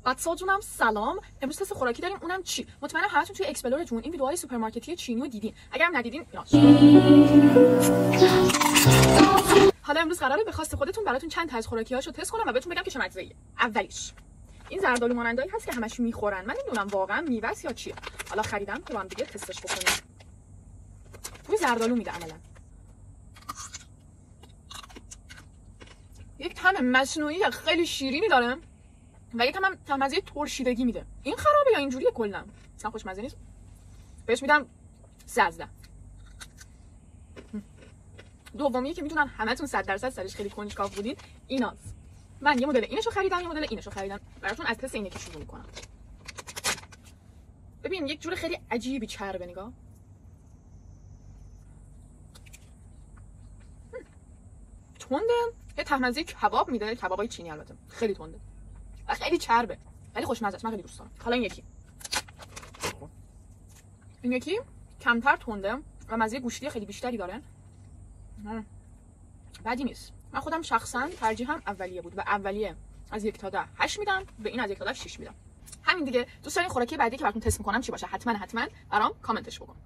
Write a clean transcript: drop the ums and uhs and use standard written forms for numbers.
بچه‌ها جونم سلام. امروز تست خوراکی داریم، اونم چی؟ مطمئنم همتون توی اکسپلورتون این ویدیوهای سوپرمارکتی چینی رو دیدین. اگرم ندیدین حالا امروز قراره به خواست خودتون براتون چند تا از خوراکی‌هاشو تست کنم و بهتون بگم که چه مزه‌ایه. اولیش این زردآلو مانندایی هست که همش میخورن. من نمیدونم واقعا میوه است یا چیه. حالا خریدم که با هم دیگه تستش بکنیم. توی زردآلو میده عملاً. یک طعم مصنوعی خیلی شیرینی داره و یک طعم مزه ترشیدگی میده. این خرابه یا اینجوریه کلا؟ اصلا خوشمزه نیست. بهش میدم 13. دومیه که میتونم همتون 100% سرش خیلی کنجکاو بودین ایناست. من یه مدل اینشو خریدم، یه مدل اینشو خریدم. براتون از تست اینه که شروع میکنم. ببین یک جور خیلی عجیبی چربه، نگاه. تنده، یه طعم مزه کباب میده، کبابای چینی البته. خیلی تنده. و خیلی چربه. ولی خوشمزه است. من خیلی دوست دارم. حالا این یکی کمتر تنده و مزه گوشتی خیلی بیشتری داره. بدی نیست. من خودم شخصا ترجیحم اولیه بود و اولیه از 1 تا 10 8 میدم، به این از 1 تا 10 6 میدم. همین دیگه. دوست دارین خوراکی بعدی که براتون تست میکنم چی باشه؟ حتما برام کامنتش بکن.